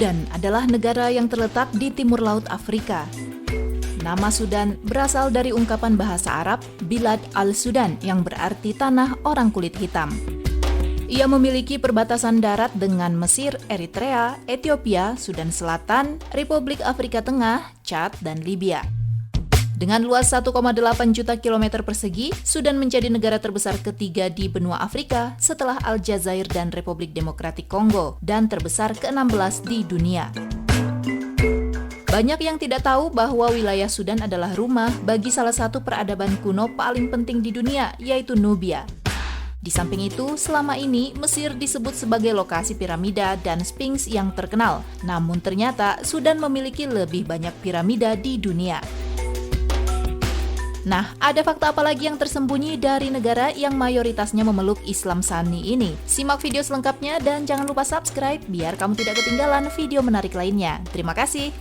Sudan adalah negara yang terletak di timur laut Afrika. Nama Sudan berasal dari ungkapan bahasa Arab Bilad al-Sudan yang berarti tanah orang kulit hitam. Ia memiliki perbatasan darat dengan Mesir, Eritrea, Ethiopia, Sudan Selatan, Republik Afrika Tengah, Chad, dan Libya. Dengan luas 1,8 juta kilometer persegi, Sudan menjadi negara terbesar ketiga di benua Afrika setelah Aljazair dan Republik Demokratik Kongo, dan terbesar ke-16 di dunia. Banyak yang tidak tahu bahwa wilayah Sudan adalah rumah bagi salah satu peradaban kuno paling penting di dunia, yaitu Nubia. Di samping itu, selama ini Mesir disebut sebagai lokasi piramida dan Sphinx yang terkenal. Namun ternyata Sudan memiliki lebih banyak piramida di dunia. Nah, ada fakta apa lagi yang tersembunyi dari negara yang mayoritasnya memeluk Islam Sunni ini? Simak video selengkapnya dan jangan lupa subscribe biar kamu tidak ketinggalan video menarik lainnya. Terima kasih.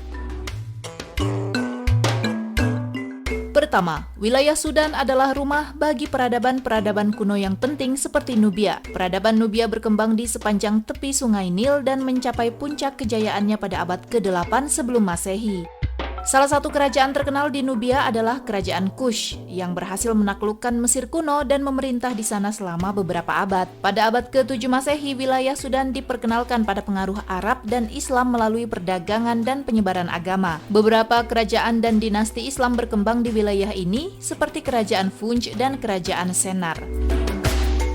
Pertama, wilayah Sudan adalah rumah bagi peradaban-peradaban kuno yang penting seperti Nubia. Peradaban Nubia berkembang di sepanjang tepi Sungai Nil dan mencapai puncak kejayaannya pada abad ke-8 sebelum Masehi. Salah satu kerajaan terkenal di Nubia adalah Kerajaan Kush yang berhasil menaklukkan Mesir kuno dan memerintah di sana selama beberapa abad. Pada abad ke-7 Masehi, wilayah Sudan diperkenalkan pada pengaruh Arab dan Islam melalui perdagangan dan penyebaran agama. Beberapa kerajaan dan dinasti Islam berkembang di wilayah ini seperti Kerajaan Funj dan Kerajaan Sennar.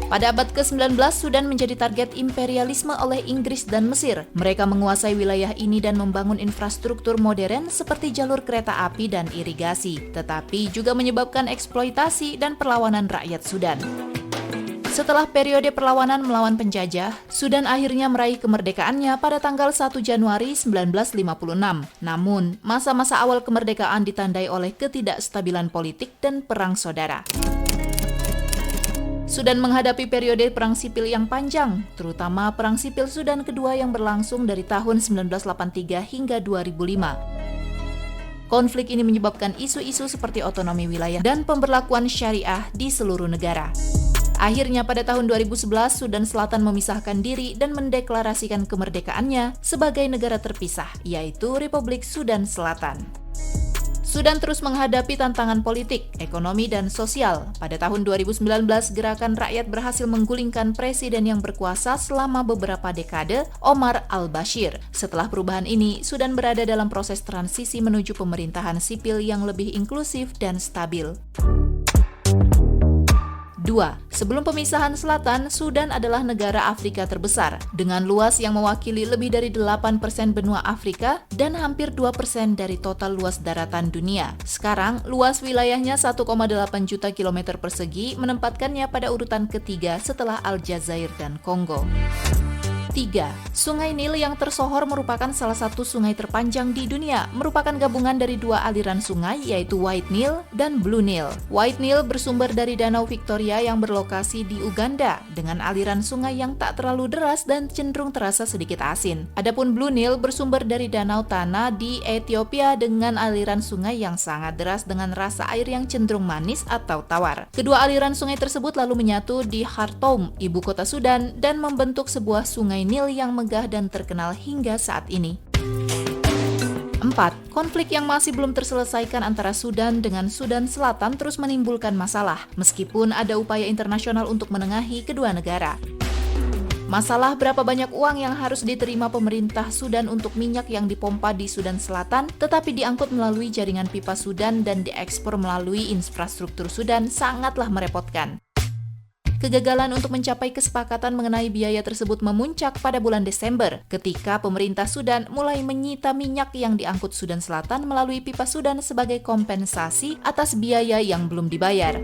Pada abad ke-19, Sudan menjadi target imperialisme oleh Inggris dan Mesir. Mereka menguasai wilayah ini dan membangun infrastruktur modern seperti jalur kereta api dan irigasi, tetapi juga menyebabkan eksploitasi dan perlawanan rakyat Sudan. Setelah periode perlawanan melawan penjajah, Sudan akhirnya meraih kemerdekaannya pada tanggal 1 Januari 1956. Namun, masa-masa awal kemerdekaan ditandai oleh ketidakstabilan politik dan perang saudara. Sudan menghadapi periode perang sipil yang panjang, terutama Perang Sipil Sudan kedua yang berlangsung dari tahun 1983 hingga 2005. Konflik ini menyebabkan isu-isu seperti otonomi wilayah dan pemberlakuan syariah di seluruh negara. Akhirnya pada tahun 2011, Sudan Selatan memisahkan diri dan mendeklarasikan kemerdekaannya sebagai negara terpisah, yaitu Republik Sudan Selatan. Sudan terus menghadapi tantangan politik, ekonomi, dan sosial. Pada tahun 2019, Gerakan Rakyat berhasil menggulingkan presiden yang berkuasa selama beberapa dekade, Omar al-Bashir. Setelah perubahan ini, Sudan berada dalam proses transisi menuju pemerintahan sipil yang lebih inklusif dan stabil. 2. Sebelum pemisahan selatan, Sudan adalah negara Afrika terbesar, dengan luas yang mewakili lebih dari 8% benua Afrika dan hampir 2% dari total luas daratan dunia. Sekarang, luas wilayahnya 1,8 juta kilometer persegi menempatkannya pada urutan ketiga setelah Aljazair dan Kongo. 3. Sungai Nil yang tersohor merupakan salah satu sungai terpanjang di dunia, merupakan gabungan dari dua aliran sungai yaitu White Nile dan Blue Nile. White Nile bersumber dari Danau Victoria yang berlokasi di Uganda dengan aliran sungai yang tak terlalu deras dan cenderung terasa sedikit asin. Adapun Blue Nile bersumber dari Danau Tana di Ethiopia dengan aliran sungai yang sangat deras dengan rasa air yang cenderung manis atau tawar. Kedua aliran sungai tersebut lalu menyatu di Khartoum, ibu kota Sudan, dan membentuk sebuah sungai Nil yang megah dan terkenal hingga saat ini. 4. Konflik yang masih belum terselesaikan antara Sudan dengan Sudan Selatan terus menimbulkan masalah, meskipun ada upaya internasional untuk menengahi kedua negara. Masalah berapa banyak uang yang harus diterima pemerintah Sudan untuk minyak yang dipompa di Sudan Selatan, tetapi diangkut melalui jaringan pipa Sudan dan diekspor melalui infrastruktur Sudan sangatlah merepotkan. Kegagalan untuk mencapai kesepakatan mengenai biaya tersebut memuncak pada bulan Desember ketika pemerintah Sudan mulai menyita minyak yang diangkut Sudan Selatan melalui pipa Sudan sebagai kompensasi atas biaya yang belum dibayar.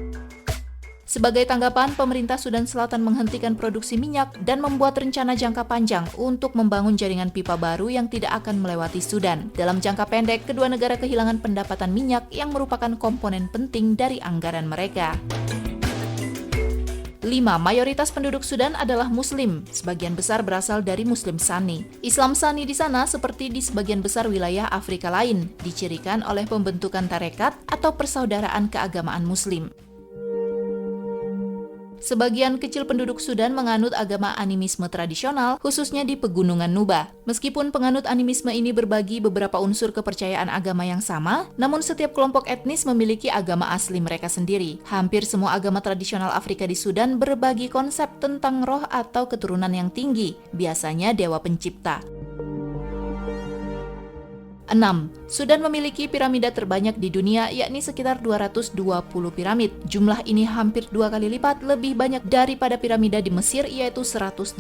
Sebagai tanggapan, pemerintah Sudan Selatan menghentikan produksi minyak dan membuat rencana jangka panjang untuk membangun jaringan pipa baru yang tidak akan melewati Sudan. Dalam jangka pendek, kedua negara kehilangan pendapatan minyak yang merupakan komponen penting dari anggaran mereka. 5. Mayoritas penduduk Sudan adalah Muslim, sebagian besar berasal dari Muslim Sunni. Islam Sunni di sana seperti di sebagian besar wilayah Afrika lain, dicirikan oleh pembentukan tarekat atau persaudaraan keagamaan Muslim. Sebagian kecil penduduk Sudan menganut agama animisme tradisional, khususnya di pegunungan Nuba. Meskipun penganut animisme ini berbagi beberapa unsur kepercayaan agama yang sama, namun setiap kelompok etnis memiliki agama asli mereka sendiri. Hampir semua agama tradisional Afrika di Sudan berbagi konsep tentang roh atau keturunan yang tinggi, biasanya dewa pencipta. 6. Sudan memiliki piramida terbanyak di dunia, yakni sekitar 220 piramid. Jumlah ini hampir 2 kali lipat lebih banyak daripada piramida di Mesir, yaitu 118.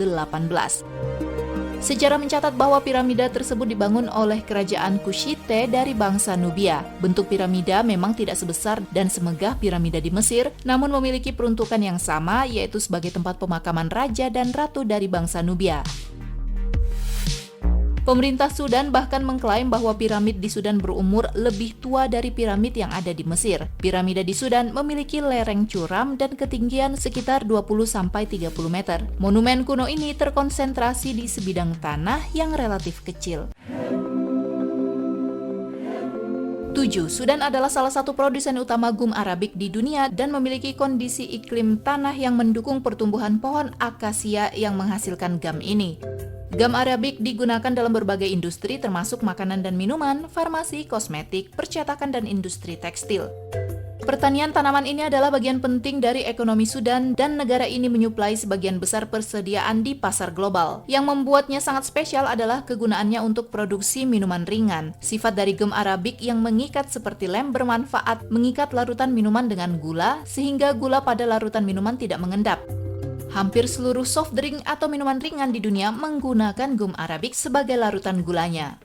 Sejarah mencatat bahwa piramida tersebut dibangun oleh kerajaan Kushite dari bangsa Nubia. Bentuk piramida memang tidak sebesar dan semegah piramida di Mesir, namun memiliki peruntukan yang sama, yaitu sebagai tempat pemakaman raja dan ratu dari bangsa Nubia. Pemerintah Sudan bahkan mengklaim bahwa piramid di Sudan berumur lebih tua dari piramid yang ada di Mesir. Piramida di Sudan memiliki lereng curam dan ketinggian sekitar 20-30 meter. Monumen kuno ini terkonsentrasi di sebidang tanah yang relatif kecil. 7. Sudan adalah salah satu produsen utama gum arabik di dunia dan memiliki kondisi iklim tanah yang mendukung pertumbuhan pohon akasia yang menghasilkan gum ini. Gum arabik digunakan dalam berbagai industri termasuk makanan dan minuman, farmasi, kosmetik, percetakan, dan industri tekstil. Pertanian tanaman ini adalah bagian penting dari ekonomi Sudan dan negara ini menyuplai sebagian besar persediaan di pasar global. Yang membuatnya sangat spesial adalah kegunaannya untuk produksi minuman ringan. Sifat dari gum arabik yang mengikat seperti lem bermanfaat mengikat larutan minuman dengan gula sehingga gula pada larutan minuman tidak mengendap. Hampir seluruh soft drink atau minuman ringan di dunia menggunakan gum arabik sebagai larutan gulanya.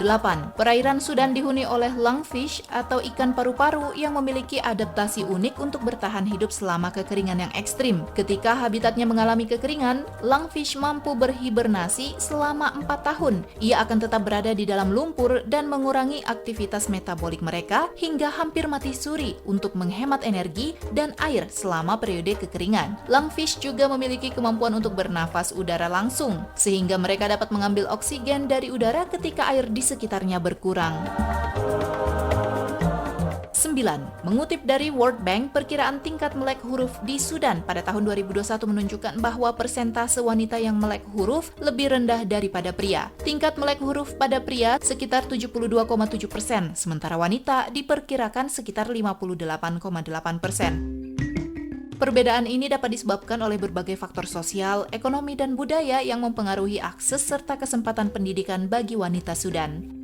8. Perairan Sudan dihuni oleh lungfish atau ikan paru-paru yang memiliki adaptasi unik untuk bertahan hidup selama kekeringan yang ekstrim. Ketika habitatnya mengalami kekeringan, lungfish mampu berhibernasi selama 4 tahun. Ia akan tetap berada di dalam lumpur dan mengurangi aktivitas metabolik mereka hingga hampir mati suri untuk menghemat energi dan air selama periode kekeringan. Lungfish juga memiliki kemampuan untuk bernafas udara langsung, sehingga mereka dapat mengambil oksigen dari udara ketika air di sekitarnya berkurang. 9. Mengutip dari World Bank, perkiraan tingkat melek huruf di Sudan pada tahun 2021 menunjukkan bahwa persentase wanita yang melek huruf lebih rendah daripada pria. Tingkat melek huruf pada pria sekitar 72,7%, sementara wanita diperkirakan sekitar 58,8%. Perbedaan ini dapat disebabkan oleh berbagai faktor sosial, ekonomi, dan budaya yang mempengaruhi akses serta kesempatan pendidikan bagi wanita Sudan.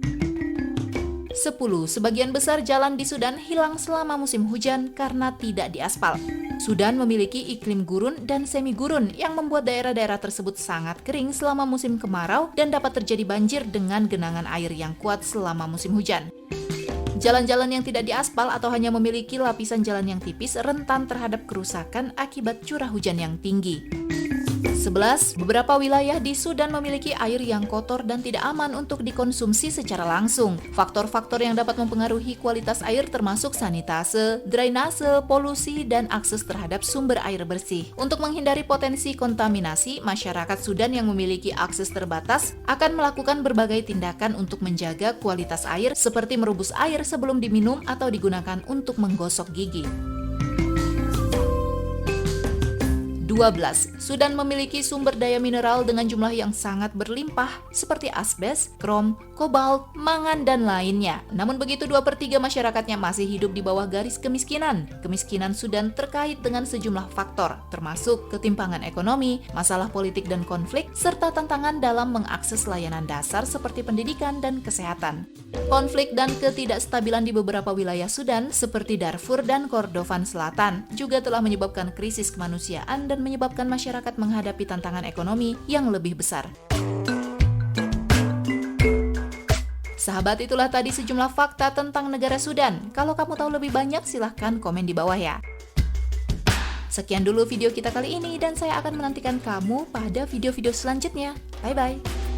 10. Sebagian besar jalan di Sudan hilang selama musim hujan karena tidak diaspal. Sudan memiliki iklim gurun dan semi gurun yang membuat daerah-daerah tersebut sangat kering selama musim kemarau dan dapat terjadi banjir dengan genangan air yang kuat selama musim hujan. Jalan-jalan yang tidak diaspal atau hanya memiliki lapisan jalan yang tipis rentan terhadap kerusakan akibat curah hujan yang tinggi. 11. Beberapa wilayah di Sudan memiliki air yang kotor dan tidak aman untuk dikonsumsi secara langsung. Faktor-faktor yang dapat mempengaruhi kualitas air termasuk sanitase, drainase, polusi, dan akses terhadap sumber air bersih. Untuk menghindari potensi kontaminasi, masyarakat Sudan yang memiliki akses terbatas akan melakukan berbagai tindakan untuk menjaga kualitas air seperti merebus air sebelum diminum atau digunakan untuk menggosok gigi. 12. Sudan memiliki sumber daya mineral dengan jumlah yang sangat berlimpah seperti asbes, krom, kobalt, mangan, dan lainnya. Namun begitu 2/3 masyarakatnya masih hidup di bawah garis kemiskinan. Kemiskinan Sudan terkait dengan sejumlah faktor, termasuk ketimpangan ekonomi, masalah politik dan konflik, serta tantangan dalam mengakses layanan dasar seperti pendidikan dan kesehatan. Konflik dan ketidakstabilan di beberapa wilayah Sudan seperti Darfur dan Kordofan Selatan juga telah menyebabkan krisis kemanusiaan dan menyebabkan masyarakat menghadapi tantangan ekonomi yang lebih besar. Sahabat, itulah tadi sejumlah fakta tentang negara Sudan. Kalau kamu tahu lebih banyak, silahkan komen di bawah ya. Sekian dulu video kita kali ini dan saya akan menantikan kamu pada video-video selanjutnya. Bye-bye.